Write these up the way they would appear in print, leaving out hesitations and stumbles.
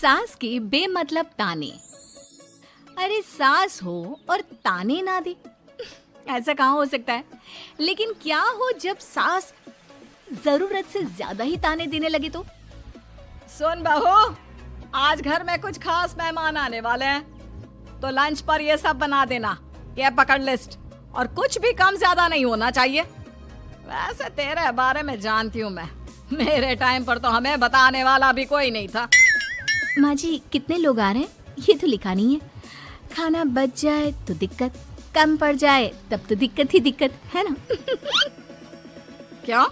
सास के बेमतलब ताने। अरे सास हो और ताने ना दे, ऐसा कहाँ हो सकता है। लेकिन क्या हो जब सास जरूरत से ज्यादा ही ताने देने लगे तो? सुन बहू, आज घर में कुछ खास मेहमान आने वाले हैं, तो लंच पर ये सब बना देना। ये पकड़ लिस्ट, और कुछ भी कम ज्यादा नहीं होना चाहिए। वैसे तेरे बारे में जानती हूँ मैं, मेरे टाइम पर तो हमें बताने वाला भी कोई नहीं था। माँ जी कितने लोग आ रहे हैं ये तो लिखा नहीं है। खाना बच जाए तो दिक्कत, कम पड़ जाए तब तो दिक्कत ही दिक्कत है ना। क्यों?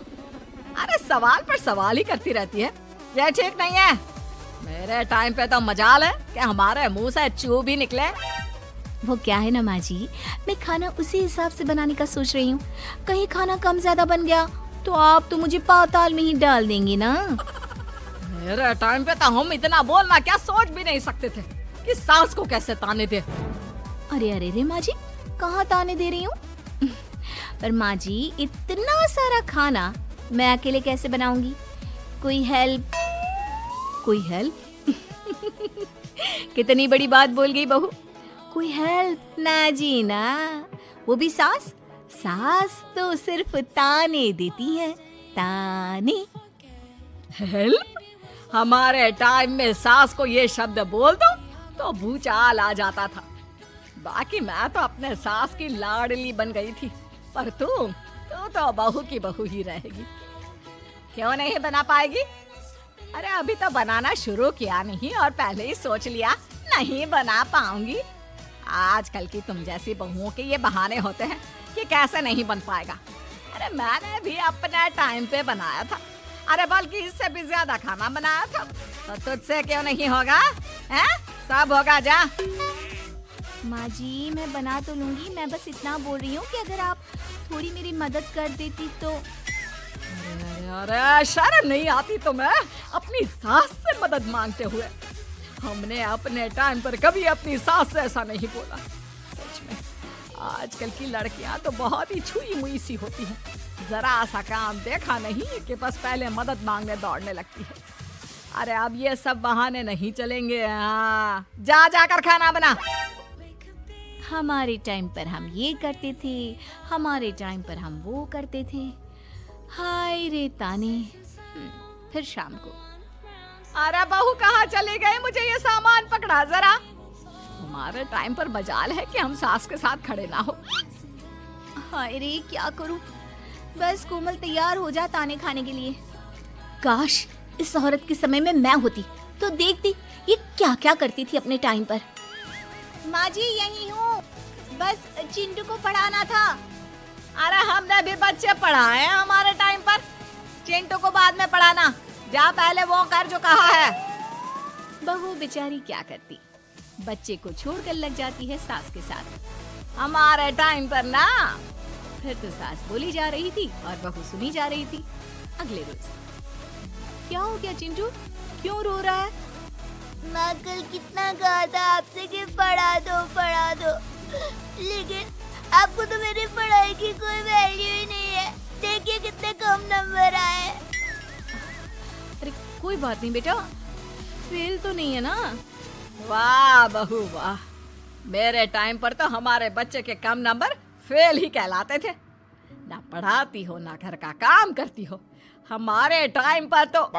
अरे सवाल पर सवाल ही करती रहती है, ये ठीक नहीं है। मेरे टाइम पे तो मजाल है कि हमारे मुंह से चू भी निकले। वो क्या है ना माँ जी, मैं खाना उसी हिसाब से बनाने का सोच रही हूँ। कहीं खाना कम ज्यादा बन गया तो आप तो मुझे पाताल में ही डाल देंगी ना। मेरे टाइम पे तो हम इतना बोलना क्या सोच भी नहीं सकते थे कि सास को कैसे ताने दे। अरे अरे रे माँ जी, कहाँ ताने दे रही हूँ। पर माँ जी इतना सारा खाना मैं अकेले कैसे बनाऊंगी? कोई हेल्प, कोई हेल्प। कितनी बड़ी बात बोल गई बहू। कोई हेल्प ना जी ना, वो भी सास। सास तो सिर्फ ताने देती है, ताने। हेल्प? हमारे टाइम में सास को ये शब्द बोल दो तो भूचाल आ जाता था। बाकी मैं तो अपने सास की लाडली बन गई थी, पर तू तो बहू की बहू ही रहेगी। क्यों नहीं बना पाएगी? अरे अभी तो बनाना शुरू किया नहीं और पहले ही सोच लिया नहीं बना पाऊंगी। आजकल की तुम जैसी बहुओं के ये बहाने होते हैं कि कैसे नहीं बन पाएगा। अरे मैंने भी अपने टाइम पे बनाया था, अरे बल्कि इससे भी ज्यादा खाना बनाया था, तो तुझसे क्यों नहीं होगा? हैं? सब होगा जा। माँ जी मैं बना तो लूंगी, मैं बस इतना बोल रही हूँ कि अगर आप थोड़ी मेरी मदद कर देती तो। अरे शर्म नहीं आती तुम्हें अपनी सास से मदद मांगते हुए? हमने अपने टाइम पर कभी अपनी सास से ऐसा नहीं बोला। सच में आजकल की लड़कियां तो बहुत ही छुई मुई सी होती हैं। जरा सा काम देखा नहीं कि बस पहले मदद मांगने दौड़ने लगती है। अरे अब ये सब बहाने नहीं चलेंगे। हाँ, जा जाकर खाना बना। हमारे टाइम पर हम ये करते थे, हमारे टाइम पर हम वो करते थे। हाय रे ताने। फिर शाम को। अरे बहू कहाँ चले गए? मुझे ये सामान पकड़ा जरा। हमारे टाइम पर मजाल है कि हम सास के साथ खड़े ना हो। हाय रे क्या करूं? बस कोमल तैयार हो जा ताने खाने के लिए। काश इस औरत के समय में मैं होती तो देखती ये क्या क्या करती थी अपने टाइम पर। माँ जी यही हूँ, बस चिंटू को पढ़ाना था। अरे हमने भी बच्चे पढ़ाए हैं हमारे टाइम पर, चिंटू को बाद में पढ़ाना। जा पहले वो कर जो कहा है। बहू बेचारी क्या करती, बच्चे को छोड़कर लग जाती है सास के साथ। हमारे टाइम पर ना। फिर तो सास बोली जा रही थी और बहू सुनी जा रही थी। अगले रोज। क्या हो गया चिंटू, क्यों रो रहा है? माँ कल कितना कहा था आपसे कि पढ़ा दो, लेकिन आपको तो मेरी पढ़ाई की कोई वैल्यू ही नहीं है। देखिए कितने कम नंबर आए। अरे कोई बात नहीं बेटा, फेल तो नहीं है ना। वाह बहू वाह, मेरे टाइम पर तो हमारे बच्चे के कम नंबर फेल ही कहलाते थे। ना पढ़ाती हो ना घर का काम करती हो। हमारे टाइम पर तो।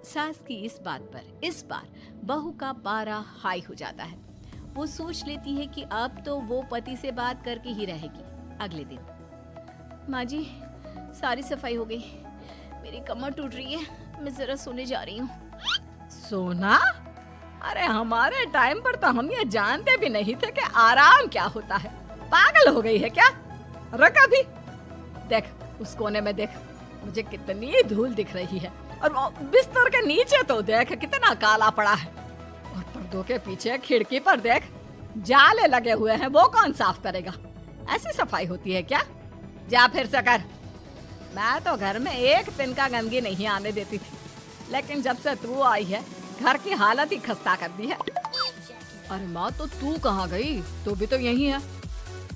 सास की इस बात पर इस बार बहू का पारा हाई हो जाता है। वो सोच लेती है कि अब तो वो पति से बात करके ही रहेगी। अगले दिन। माँ जी सारी सफाई हो गई, मेरी कमर टूट रही है, मैं जरा सोने जा रही हूँ। सोना? अरे हमारे टाइम पर तो हम ये जानते भी नहीं थे कि आराम क्या होता है। पागल हो गई है क्या? रुक अभी। देख उस कोने में देख, मुझे कितनी धूल दिख रही है। और बिस्तर के नीचे तो देख कितना काला पड़ा है। और पर्दों के पीछे खिड़की पर देख जाले लगे हुए हैं, वो कौन साफ करेगा? ऐसी सफाई होती है क्या? जा फिर से कर। मैं तो घर में एक दिन का गंदगी नहीं आने देती थी, लेकिन जब से तू आई है घर की हालत ही खस्ता कर दी है। अरे माँ तो तू कहाँ गई? तू भी तो यही है।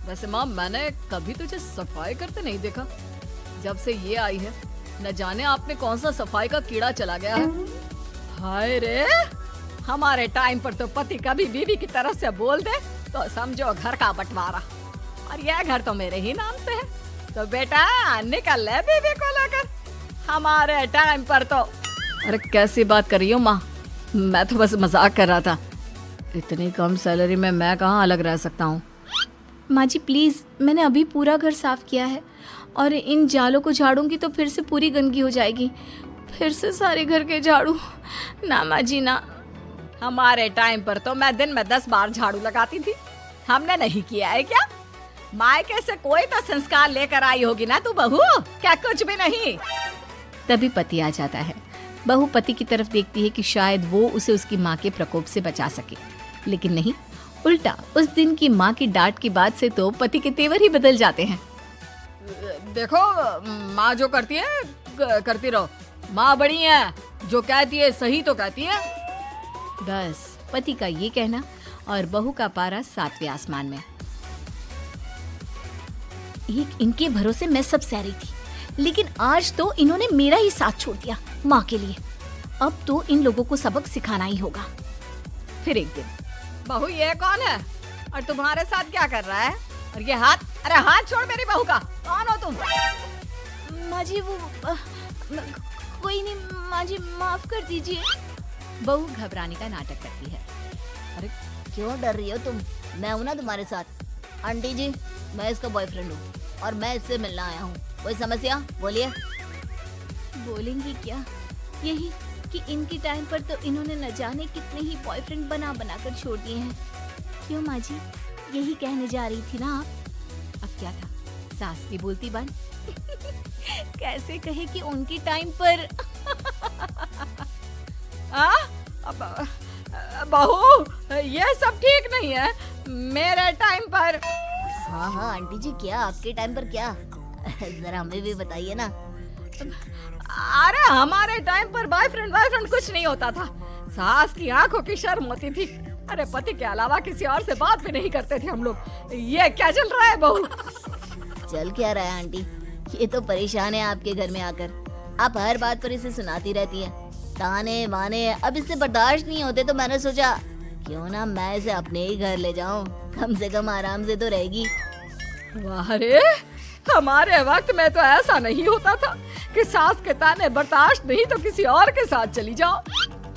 वैसे माँ मैंने कभी तुझे सफाई करते नहीं देखा। जब से ये आई है न जाने आप में कौन सा सफाई का कीड़ा चला गया है। हाय रे, हमारे टाइम पर तो पति कभी बीवी की तरफ से बोल दे तो समझो घर का बंटवारा, और यह घर तो मेरे ही नाम से है। तो बेटा निकल ले बीवी को लेकर। हमारे टाइम पर तो। अरे कैसी बात कर रही हो माँ, मैं तो बस मजाक कर रहा था। इतनी कम सैलरी में मैं कहाँ अलग रह सकता हूँ। माँ जी प्लीज, मैंने अभी पूरा घर साफ किया है और इन जालों को झाड़ूंगी तो फिर से पूरी गंदगी हो जाएगी। फिर से सारे घर के झाड़ू। ना माँ जी ना। हमारे टाइम पर तो मैं दिन में 10 बार झाड़ू लगाती थी, हमने नहीं किया है क्या? मायके से कोई तो संस्कार लेकर आई होगी ना तू बहू, क्या कुछ भी नहीं। तभी पति आ जाता है। बहू पति की तरफ देखती है कि शायद वो उसे उसकी माँ के प्रकोप से बचा सके, लेकिन नहीं, उल्टा उस दिन की माँ की डांट की बात से तो पति के तेवर ही बदल जाते हैं। देखो माँ जो करती है करती रहो, माँ बड़ी है, जो कहती है सही तो कहती है। बस पति का ये कहना और बहू का पारा 7वें आसमान में। इनके भरोसे मैं सब सह रही थी, लेकिन आज तो इन्होंने मेरा ही साथ छोड़ दिया माँ के लिए। अब तो इन लोगों को सबक सिखाना ही होगा। फिर एक दिन, बहू ये कौन है और तुम्हारे साथ क्या कर रहा है? और ये हाथ, अरे हाथ छोड़ मेरी बहू का। कौन हो तुम? माँ जी वो कोई नहीं माँ जी, माफ कर दीजिए। बहू घबराने का नाटक करती है। अरे क्यों डर रही हो तुम? मैं हूँ ना तुम्हारे साथ। आंटी जी, मैं इसका बॉयफ्रेंड हूँ और मैं इससे मिलना आया हूँ। कोई समस्या? बोलिए। बोलेंगी क्या? यही कि इनके टाइम पर तो इन्होंने न जाने कितने ही बॉयफ्रेंड बना बना कर छोड़ दिए हैं। क्यों माँ जी, यही कहने जा रही थी ना आप? अब क्या था, सास की बोलती बन। कैसे कहे कि उनके टाइम पर। बहू ये सब ठीक नहीं है। मेरे टाइम पर। हाँ हाँ आंटी जी, क्या आपके टाइम पर क्या? जरा हमें भी बताइए ना। अरे हमारे टाइम पर बॉयफ्रेंड कुछ नहीं होता था। सास की आंखों की शर्म होती थी। अरे पति के अलावा किसी और से बात भी नहीं करते थे हम लोग। ये क्या चल रहा है बहू? चल क्या रहा है आंटी? ये तो परेशान है आपके घर में आकर। आप हर बात पर इसे सुनाती रहती हैं, ताने माने। अब इससे बर्दाश्त नहीं होते तो मैंने सोचा क्यों ना मैं इसे अपने ही घर ले जाऊं, कम से कम आराम से तो रहेगी। अरे हमारे वक्त में तो ऐसा नहीं होता था कि सास के ताने बर्दाश्त नहीं तो किसी और के साथ चली जाओ।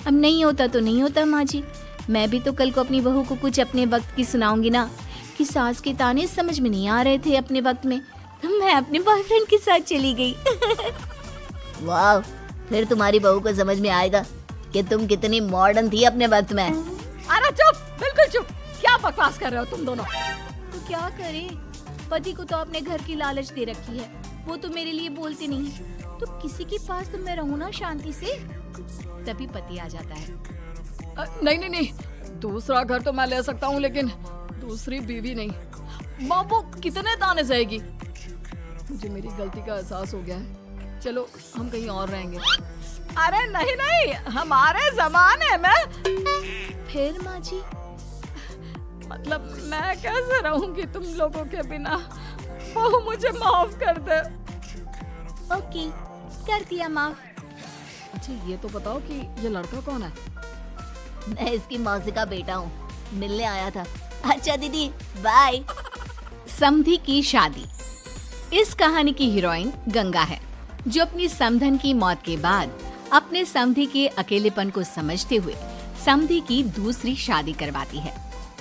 अब नहीं होता तो नहीं होता माँ जी। मैं भी तो कल को अपनी बहू को कुछ अपने वक्त की सुनाऊंगी ना, कि सास के ताने समझ में नहीं आ रहे थे अपने वक्त में, तो मैं अपने बॉयफ्रेंड के साथ चली गई। वाह, फिर तुम्हारी बहू को समझ में आएगा कि तुम कितनी मॉडर्न थी अपने वक्त में। अरे चुप, बिल्कुल चुप। क्या बकवास कर रहे हो तुम दोनों? तो क्या करे, पति को तो अपने घर की लालच दे रखी है, वो तो मेरे लिए बोलते नहीं है, तो किसी के पास तो मैं रहूं ना शांति से। तभी पति आ जाता है। नहीं, दूसरा घर तो मैं ले सकता हूँ, लेकिन दूसरी बीवी नहीं। माँ वो कितने ताने सहेगी? मुझे मेरी गलती का एहसास हो गया है। चलो हम कहीं और रहेंगे। अरे नहीं, हमारे जमाने में। फिर माँ जी? मतलब मैं कैसे रहूंगी तुम लोगों के बिना? बहू मुझे माफ कर दे। ओके, कर दिया माफ। अच्छा ये तो बताओ कि ये लड़का कौन है? मैं इसकी मौसी का बेटा हूँ, मिलने आया था। अच्छा दीदी, बाय। समधी की शादी। इस कहानी की हीरोइन गंगा है, जो अपनी समधन की मौत के बाद अपने समधी के अकेलेपन को समझते हुए समधी की दूसरी शादी करवाती है।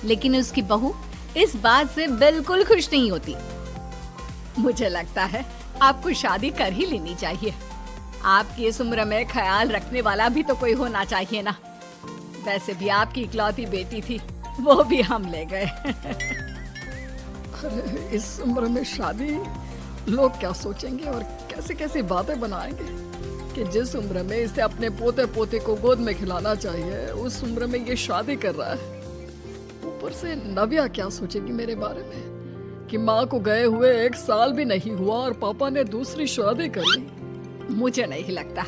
लेकिन उसकी बहू इस बात से बिल्कुल खुश नहीं होती। मुझे लगता है आपको शादी कर ही लेनी चाहिए। आपकी इस उम्र में ख्याल रखने वाला भी तो कोई होना चाहिए ना। वैसे भी आपकी इकलौती बेटी थी, वो भी हम ले गए। अरे इस उम्र में शादी, लोग क्या सोचेंगे और कैसे कैसे बातें बनाएंगे कि जिस उम्र में इसे अपने पोते पोते को गोद में खिलाना चाहिए, उस उम्र में ये शादी कर रहा है। ऊपर से नव्या क्या सोचेगी मेरे बारे में कि माँ को गए हुए 1 साल भी नहीं हुआ और पापा ने दूसरी शादी कर ली। मुझे नहीं लगता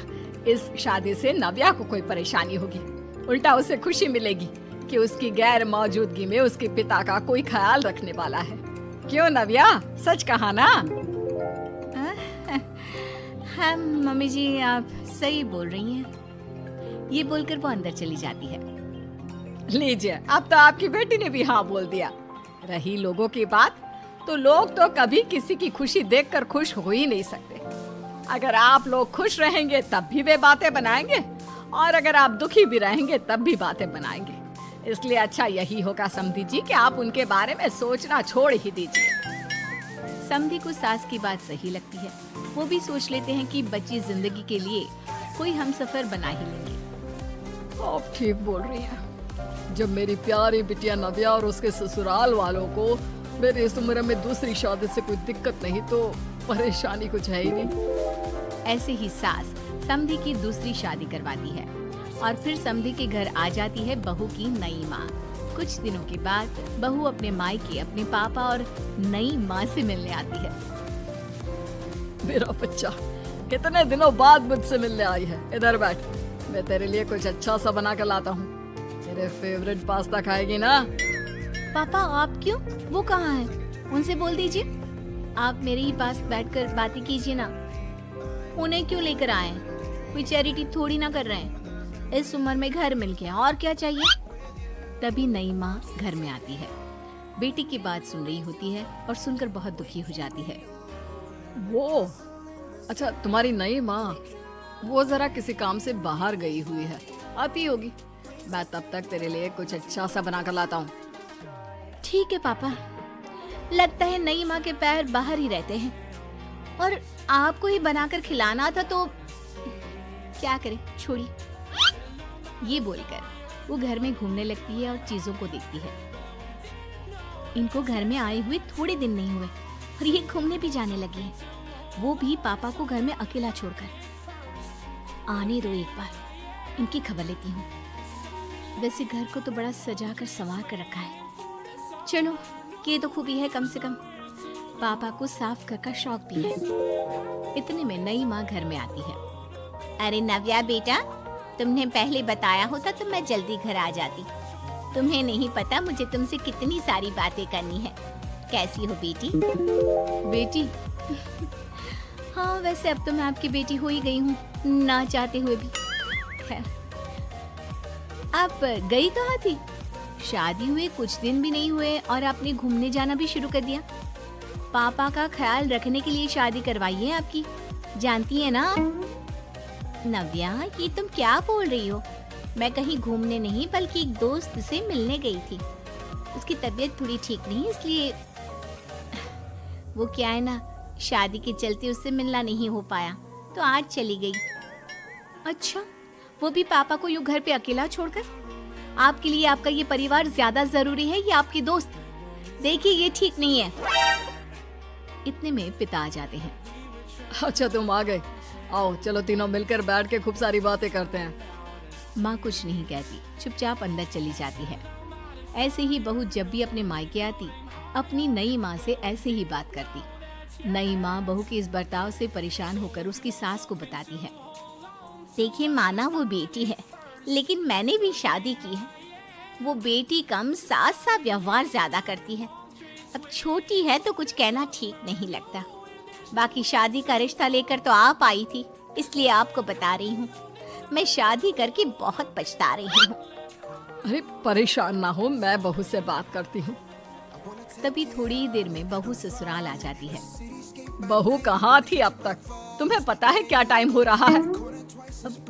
इस शादी से नव्या को कोई परेशानी होगी। उल्टा उसे खुशी मिलेगी कि उसकी गैर मौजूदगी में उसके पिता का कोई ख्याल रखने वाला है। क्यों नव्या, सच कहा ना? हाँ मम्मी जी, आप सही बोल रही हैं। ये बोलकर वो अंदर चली जाती है। लीजिए, अब तो आपकी बेटी ने भी हाँ बोल दिया। रही लोगों की बात, तो लोग तो कभी किसी की खुशी देखकर खुश हो ही नहीं सकते। अगर आप लोग खुश रहेंगे तब भी वे बातें बनाएंगे, और अगर आप दुखी भी रहेंगे तब भी बातें बनाएंगे। इसलिए अच्छा यही होगा समधी जी कि आप उनके बारे में सोचना छोड़ ही दीजिए। समधी को सास की बात सही लगती है। वो भी सोच लेते हैं कि बची जिंदगी के लिए कोई हमसफर बना ही लेंगे। आप ठीक बोल रही हैं। जब मेरी प्यारी बिटिया नव्या और उसके ससुराल वालों को मेरी इस उम्र में दूसरी शादी से कोई दिक्कत नहीं, तो परेशानी कुछ है ही नहीं। ऐसे ही सास समधी की दूसरी शादी करवाती है और फिर समधी के घर आ जाती है बहू की नई माँ। कुछ दिनों के बाद बहू अपने मायके अपने पापा और नई माँ से मिलने आती है। मेरा बच्चा कितने दिनों बाद मुझसे मिलने आई है। इधर बैठ, मैं तेरे लिए कुछ अच्छा सा बना कर लाता हूँ। तेरे फेवरेट पास्ता खाएगी ना? पापा आप क्यों? वो कहाँ है? उनसे बोल दीजिए आप मेरे ही पास बैठकर बातें कीजिए ना। उन्हें क्यों लेकर आए हैं? कोई चैरिटी थोड़ी ना कर रहे हैं। इस उम्र में घर मिल गया, और क्या चाहिए? तभी नई माँ घर में आती है। बेटी की बात सुन रही होती है और सुनकर बहुत दुखी हो जाती है। वो अच्छा, तुम्हारी नई माँ वो जरा किसी काम से बाहर गई हुई है, आती होगी। मैं तब तक तेरे लिए कुछ अच्छा सा बना कर लाता हूँ। ठीक है पापा। लगता है नई माँ के पैर बाहर ही रहते हैं, और आपको ही बनाकर खिलाना था तो क्या करें, छोड़िए। ये बोलकर वो घर में घूमने लगती है और चीजों को देखती है। इनको घर में आए हुए थोड़े दिन नहीं हुए और ये घूमने भी जाने लगी है, वो भी पापा को घर में अकेला छोड़कर। आने दो, एक बार इनकी खबर लेती हूँ। वैसे घर को तो बड़ा सजा कर संवार कर रखा है। चलो, ये तो खूबी है, कम से कम पापा को साफ कर का शौक भी है। इतने में नई माँ घर में आती है। अरे नव्या बेटा, तुमने पहले बताया होता तो मैं जल्दी घर आ जाती। तुम्हें नहीं पता मुझे तुमसे कितनी सारी बातें करनी है। कैसी हो बेटी? बेटी? हाँ, वैसे अब तो मैं आपकी बेटी हो ही गई हूँ, ना चाहते हुए भी। खैर, आप गई कहाँ थी? शादी हुए कुछ दिन भी नहीं हुए और आपने घूमने जाना भी शुरू कर दिया। पापा का ख्याल रखने के लिए शादी करवाई है आपकी, जानती है ना? नव्या, ये तुम क्या बोल रही हो? मैं कहीं घूमने नहीं बल्कि एक दोस्त से मिलने गई थी। उसकी तबीयत थोड़ी ठीक नहीं, इसलिए वो क्या है ना, शादी के चलते उससे मिलना नहीं हो पाया, तो आज चली गई। अच्छा, वो भी पापा को यूं घर पे अकेला छोड़कर? आपके लिए आपका ये परिवार ज्यादा जरूरी है या आपकी दोस्त? देखिए, ये ठीक नहीं है। इतने में पिता आ जाते हैं। अच्छा, तुम आ गए। आओ, चलो तीनों मिलकर बैठ के खूब सारी बातें करते हैं। माँ कुछ नहीं कहती, चुपचाप अंदर चली जाती है। ऐसे ही बहू जब भी अपने मायके आती, अपनी नई माँ से ऐसे ही बात करती। नई माँ बहू के इस बर्ताव से परेशान होकर उसकी सास को बताती है। देखिए माना, वो बेटी है, लेकिन मैंने भी शादी की है। वो बेटी कम, सास सा व्यवहार ज्यादा करती है। अब छोटी है तो कुछ कहना ठीक नहीं लगता। बाकी शादी का रिश्ता लेकर तो आप आई थी, इसलिए आपको बता रही हूँ। मैं शादी करके बहुत पछता रही हूँ। अरे परेशान ना हो, मैं बहू से बात करती हूँ। तभी थोड़ी ही देर में बहू ससुराल आ जाती है। बहू कहाँ थी अब तक? तुम्हें पता है क्या टाइम हो रहा है?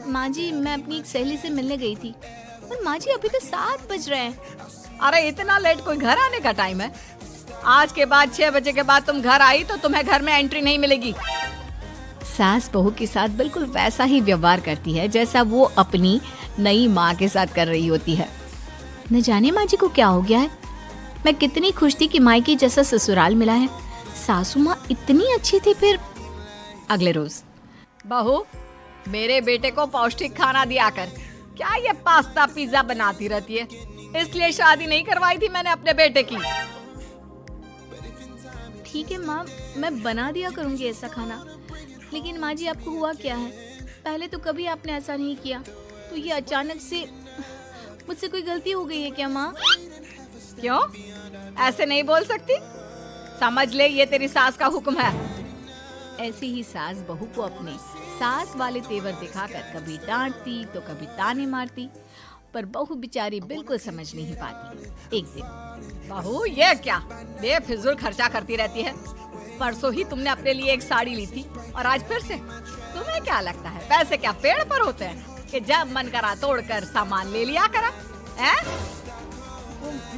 माँ जी, मैं अपनी एक सहेली से मिलने गई थी। और माँ जी, अभी तो 7 बज रहे हैं। अरे इतना लेट कोई घर आने का टाइम है? आज के बाद 6 बजे के बाद तुम घर आई तो तुम्हें घर में एंट्री नहीं मिलेगी। सास बहू के साथ बिल्कुल वैसा ही व्यवहार करती है जैसा वो अपनी नई माँ के साथ कर रही होती है। न जाने माँ जी को क्या हो गया है। मैं कितनी खुश थी कि मायके जैसा ससुराल मिला है। सासू माँ इतनी अच्छी थी। फिर अगले रोज, बहू, मेरे बेटे को पौष्टिक खाना दिया कर। क्या ये पास्ता पिज्जा बनाती रहती है? इसलिए शादी नहीं करवाई थी मैंने अपने बेटे की। ठीक है माँ, मैं बना दिया करूँगी ऐसा खाना। लेकिन माँ जी, आपको हुआ क्या है? पहले तो कभी आपने ऐसा नहीं किया, तो ये अचानक से मुझसे कोई गलती हो गई है क्या माँ? क्यों? ऐसे नहीं बोल सकती। समझ ले, ये तेरी सास का हुक्म है। ऐसे ही सास बहू को अपने सास वाले तेवर दिखाकर कभी डांटती तो कभी ताने मारती, पर बहू बेचारी बिल्कुल समझ नहीं पाती। एक दिन बहू ये क्या बेफिजूल खर्चा करती रहती है। परसों ही तुमने अपने लिए एक साड़ी ली थी और आज फिर से। तुम्हें क्या लगता है पैसे क्या पेड़ पर होते हैं कि जब मन करा तोड़कर सामान ले लिया करा? हैं?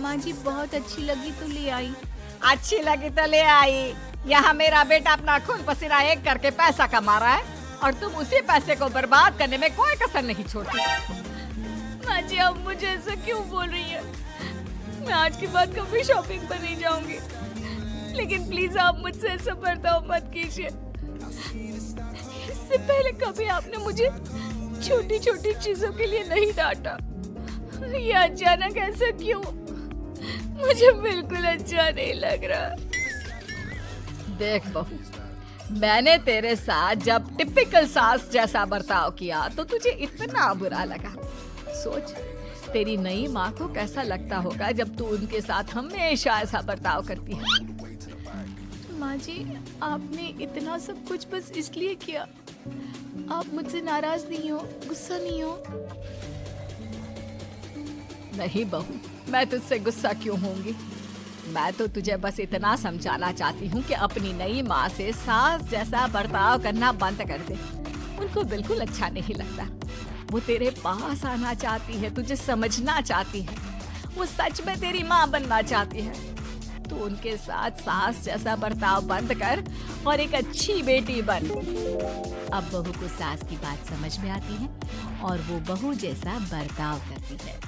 माँ जी बहुत अच्छी लगी तो ले आई। अच्छी लगी तो ले आई। यहाँ मेरा बेटा अपना खून पसीना एक करके पैसा कमा रहा है और तुम उसी पैसे को बर्बाद करने में कोई कसर नहीं छोड़ती। माँ जी आप मुझे ऐसा क्यों बोल रही है? मैं आज के बाद कभी शॉपिंग पर नहीं जाऊंगी, लेकिन प्लीज आप मुझसे ऐसा बर्ताव मत कीजिए। इससे पहले कभी आपने मुझे छोटी छोटी चीजों के लिए नहीं डांटा। ये अचानक ऐसा क्यों? मुझे बिल्कुल अच्छा नहीं लग रहा। देख बहू, मैंने तेरे साथ जब टिपिकल सास जैसा बर्ताव किया तो तुझे इतना बुरा लगा। सोच तेरी नई माँ को कैसा लगता होगा जब तू उनके साथ हमेशा ऐसा बर्ताव करती है। माँ जी आपने इतना सब कुछ बस इसलिए किया। आप मुझसे नाराज नहीं हो, गुस्सा नहीं हो? नहीं बहू, मैं तुझसे गुस्सा क्यों होंगी? मैं तो तुझे बस इतना समझाना चाहती हूँ कि अपनी नई माँ से सास जैसा बर्ताव करना बंद कर दे। उनको बिल्कुल अच्छा नहीं लगता। वो तेरे पास आना चाहती है, तुझे समझना चाहती है, वो सच में तेरी माँ बनना चाहती है। तो उनके साथ सास जैसा बर्ताव बंद कर और एक अच्छी बेटी बन। अब बहू को सास की बात समझ में आती है और वो बहू जैसा बर्ताव करती है।